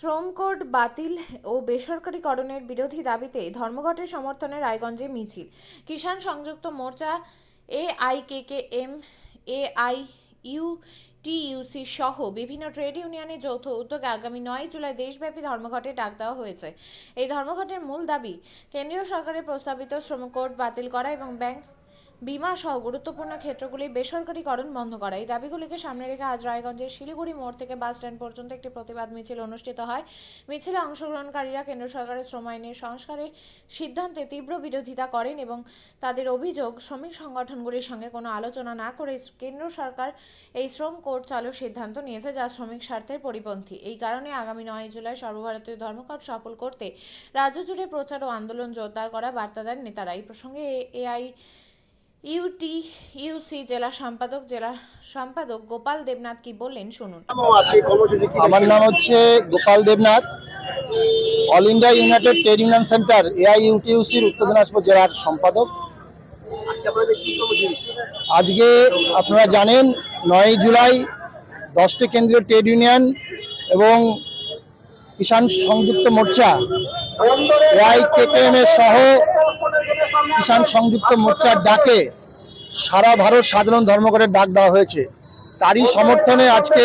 শ্রম কোড বাতিল ও বেসরকারীকরণের বিরোধী দাবিতে ধর্মঘটের সমর্থনে রায়গঞ্জে মিছিল। কিষাণ সংযুক্ত মোর্চা, এআইকেকেএম, এআইইউটিইউসি সহ বিভিন্ন ট্রেড ইউনিয়নের যৌথ উদ্যোগে আগামী 9 জুলাই দেশব্যাপী ধর্মঘটের ডাক দেওয়া হয়েছে। এই ধর্মঘটের মূল দাবি কেন্দ্রীয় সরকারের প্রস্তাবিত শ্রম কোড বাতিল করা এবং ব্যাংক, বিমা সহ গুরুত্বপূর্ণ ক্ষেত্রগুলি বেসরকারীকরণ বন্ধ করা। এই দাবিগুলিকে সামনে রেখে আজ রায়গঞ্জের শিলিগুড়ি মোড় থেকে বাস স্ট্যান্ড পর্যন্ত একটি প্রতিবাদ মিছিল অনুষ্ঠিত হয়। মিছিলে অংশগ্রহণকারীরা কেন্দ্র সরকারের শ্রম আইনের সংস্কারের সিদ্ধান্তে তীব্র বিরোধিতা করেন এবং তাদের অভিযোগ, শ্রমিক সংগঠনগুলির সঙ্গে কোনো আলোচনা না করে কেন্দ্র সরকার এই শ্রম কোড চালুর সিদ্ধান্ত নিয়েছে, যা শ্রমিক স্বার্থের পরিপন্থী। এই কারণে আগামী 9 জুলাই সর্বভারতীয় ধর্মঘট সফল করতে রাজ্য জুড়ে প্রচার ও আন্দোলন জোরদার করা বার্তা দেন নেতারা। এই প্রসঙ্গে ইউটিইউসি জেলা সম্পাদক গোপাল দেবনাথ কি বললেন শুনুন। আমার নাম হচ্ছে Gopal Debnath, all India United Trade Union Centre এআইইউটিইউসির উত্তর দিনাজপুর জেলার সম্পাদক। আজকে আপনারা জানেন 9 জুলাই 10টি কেন্দ্রীয় ট্রেড ইউনিয়ন এবং কিষাণ সংযুক্ত মোর্চা, এআইকেকেএম সহ কিষাণ সংযুক্ত মোর্চার ডাকে সারা ভারত সাধারণ ধর্মঘটের ডাক দেওয়া হয়েছে। তারই সমর্থনে আজকে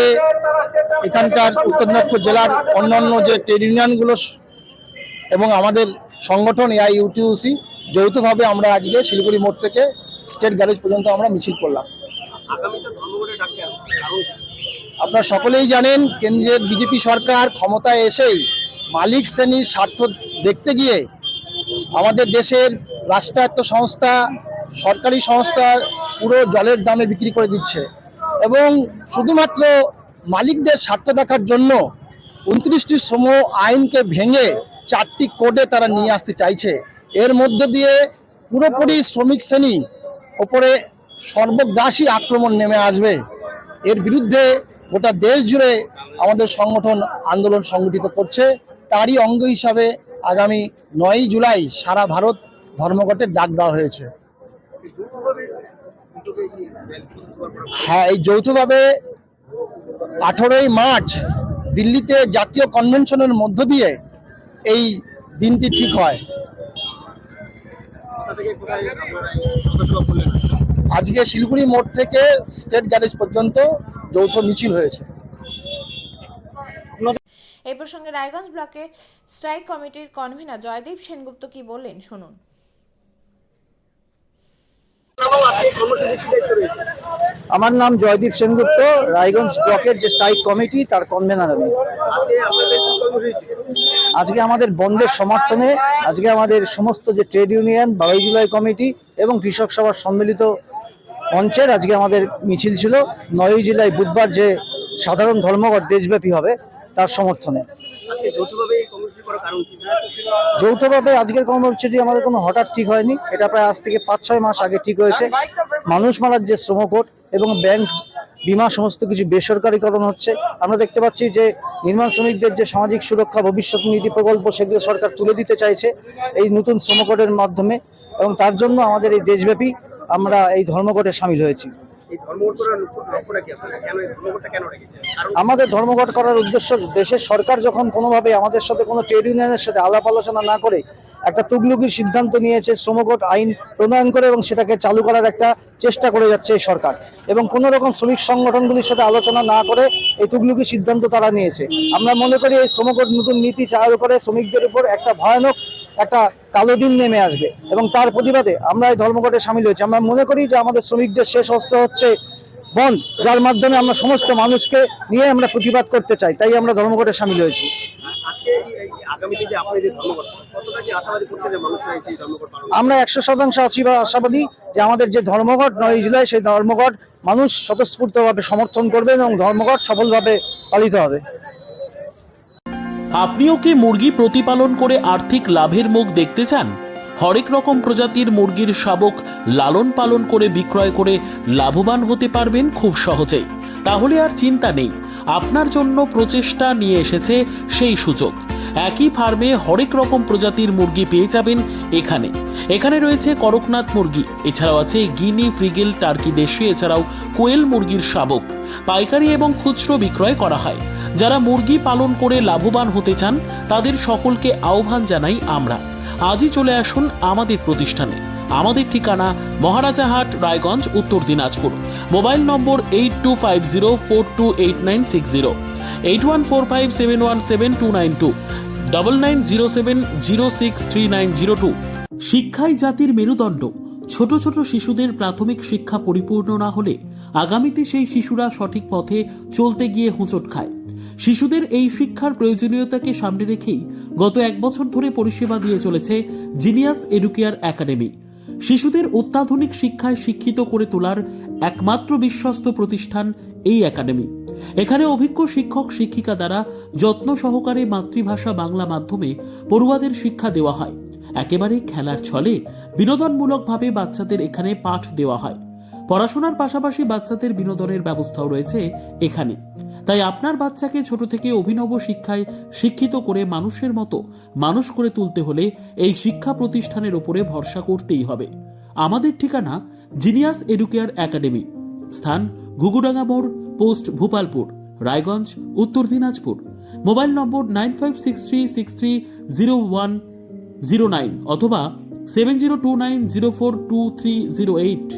এখানকার উত্তর দিনাজপুর জেলার অন্যান্য যে ট্রেড ইউনিয়নগুলো এবং আমাদের সংগঠন এআইইউটিইউসি যৌথভাবে আমরা আজকে শিলিগুড়ি মোড় থেকে স্টেট গ্যারেজ পর্যন্ত আমরা মিছিল করলাম। আপনারা সকলেই জানেন, কেন্দ্রের বিজেপি সরকার ক্ষমতায় এসেই মালিক শ্রেণীর স্বার্থ দেখতে গিয়ে আমাদের দেশের রাষ্ট্রায়ত্ত সংস্থা, সরকারি সংস্থা পুরো জলের দামে বিক্রি করে দিচ্ছে এবং শুধুমাত্র মালিকদের স্বার্থ দেখার জন্য 29টি শ্রম আইনকে ভেঙে 4টি কোডে তারা নিয়ে আসতে চাইছে। এর মধ্য দিয়ে পুরোপুরি শ্রমিক শ্রেণী ওপরে সর্বগ্রাসী আক্রমণ নেমে আসবে। এর বিরুদ্ধে গোটা দেশ জুড়ে আমাদের সংগঠন আন্দোলন সংগঠিত করছে। তারই অঙ্গ হিসাবে আগামী 9 জুলাই সারা ভারত ধর্মঘটের ডাক দেওয়া হয়েছে। হ্যাঁ, এই যৌথভাবে 18ই মার্চ দিল্লিতে জাতীয় কনভেনশনের মধ্য দিয়ে এই দিনটি ঠিক হয়। আজকে শিলিগুড়ি মোড় থেকে স্টেট গ্যারেজ পর্যন্ত যৌথ মিছিল হয়েছে। এই প্রসঙ্গে রায়গঞ্জ ব্লকের স্ট্রাইক কমিটির কনভেনার জয়দীপ সেনগুপ্ত কি বললেন শুনুন। আমার নাম জয়দীপ সেনগুপ্ত, রায়গঞ্জ ব্লকের যে স্ট্রাইক কমিটি তার কনভেনার আমি। আজকে আমাদের বন্ধের সমর্থনে আজকে আমাদের সমস্ত যে ট্রেড ইউনিয়ন, 12 জুলাই কমিটি এবং কৃষক সভার সম্মিলিত মঞ্চের আজকে আমাদের মিছিল ছিল 9 জুলাই বুধবার যে সাধারণ ধর্মঘট দেশব্যাপী হবে তার সমর্থনে। যৌথভাবে আজকের কর্মসূচিটি আমাদের কোনো হঠাৎ ঠিক হয়নি, এটা প্রায় আজ থেকে 5-6 মাস আগে ঠিক হয়েছে। মানুষ মারার যে শ্রম কোড এবং ব্যাংক, বিমা সমস্ত কিছু বেসরকারীকরণ হচ্ছে। আমরা দেখতে পাচ্ছি যে নির্মাণ শ্রমিকদের যে সামাজিক সুরক্ষা ভবিষ্যৎ নীতি প্রকল্প সেগুলো সরকার তুলে দিতে চাইছে এই নতুন শ্রম কোডের মাধ্যমে, এবং তার জন্য আমাদের এই দেশব্যাপী আমরা এই ধর্মঘটে সামিল হয়েছি। আমাদের ধর্মঘট করার উদ্দেশ্য, দেশের সরকার যখন কোনোভাবে আমাদের সাথে কোনো ট্রেড ইউনিয়নের সাথে আলাপ আলোচনা না করে একটা তুগলুকির সিদ্ধান্ত নিয়েছে, শ্রমকোড আইন প্রণয়ন করে এবং সেটাকে চালু করার একটা চেষ্টা করে যাচ্ছে এই সরকার, এবং কোনো রকম শ্রমিক সংগঠনগুলির সাথে আলোচনা না করে এই তুগলুকির সিদ্ধান্ত তারা নিয়েছে। আমরা মনে করি এই শ্রমকোড নতুন নীতি চালু করে শ্রমিকদের উপর একটা ভয়ানক একটা কালো দিন নেমে আসবে, এবং তার প্রতিবাদে আমরা এই ধর্মঘটে সামিল হয়েছি। আমরা মনে করি যে আমাদের শ্রমিকদের শেষ অস্ত্র হচ্ছে বন্ধ, যার মাধ্যমে আমরা সমস্ত মানুষকে নিয়ে আমরা প্রতিবাদ করতে চাই, তাই আমরা ধর্মঘটে সামিল হয়েছি। আমরা 100% আশাবাদী যে আমাদের যে ধর্মঘট 9 জুলাই সেই ধর্মঘট মানুষ স্বতঃস্ফূর্তভাবে সমর্থন করবে এবং ধর্মঘট সফলভাবে পালিত হবে। আপনিও কি মুরগি প্রতিপালন করে আর্থিক লাভের মুখ দেখতে চান? হরেক রকম প্রজাতির মুরগির শাবক লালন পালন করে বিক্রয় করে লাভবান হতে পারবেন খুব সহজেই। তাহলে আর চিন্তা নেই, আপনার জন্য প্রচেষ্টা নিয়ে এসেছে সেই সুযোগ। একই ফার্মে হরেক রকম প্রজাতির মুরগি পেয়ে যাবেন এখানে রয়েছে করকনাথ মুরগি, এছাড়াও আছে গিনি, ফ্রিগেল, টার্কি দেশি, এছাড়াও কোয়েল মুরগির শাবক। পাইকারি এবং খুচরো বিক্রয় করা হয়। যারা মুরগি পালন করে লাভবান হতে চান তাদের সকলকে আহ্বান জানাই আমরা। আজই চলে আসুন আমাদের প্রতিষ্ঠানে। আমাদের ঠিকানা মহারাজাহাট, রায়গঞ্জ, উত্তর দিনাজপুর। মোবাইল নম্বর 8250428960, 8145717292, 9907063902। শিক্ষাই জাতির মেরুদণ্ড। ছোট ছোট শিশুদের প্রাথমিক শিক্ষা পরিপূর্ণ না হলে আগামীতে সেই শিশুরা সঠিক পথে চলতে গিয়ে হোঁচট খায়। শিশুদের এই শিক্ষার প্রয়োজনীয়তাকে সামনে রেখেই গত 1 বছর ধরে পরিষেবা দিয়ে চলেছে জিনিয়াস এডুকেয়ার একাডেমি। শিশুদের অত্যাধুনিক শিক্ষায় শিক্ষিত করে তোলার একমাত্র বিশ্বস্ত প্রতিষ্ঠান এই একাডেমি। এখানে অভিজ্ঞ শিক্ষক শিক্ষিকা দ্বারা যত্ন সহকারে মাতৃভাষা বাংলা মাধ্যমে পড়ুয়াদের শিক্ষা দেওয়া হয়। একেবারে খেলার ছলে বিনোদনমূলকভাবে বাচ্চাদের এখানে পাঠ দেওয়া হয়। পড়াশোনার পাশাপাশি বাচ্চাদের বিনোদনের ব্যবস্থাও রয়েছে এখানে। তাই আপনার বাচ্চাকে ছোট থেকে অভিনব শিক্ষায় শিক্ষিত করে মানুষের মতো মানুষ করে তুলতে হলে এই শিক্ষা প্রতিষ্ঠানের উপরে ভরসা করতেই হবে। আমাদের ঠিকানা জিনিয়াস এডুকেয়ার একাডেমি, স্থান ঘুঘুডাঙ্গা মোড়, পোস্ট ভূপালপুর, রায়গঞ্জ, উত্তর দিনাজপুর। মোবাইল নম্বর 9563630109 অথবা 7029042308।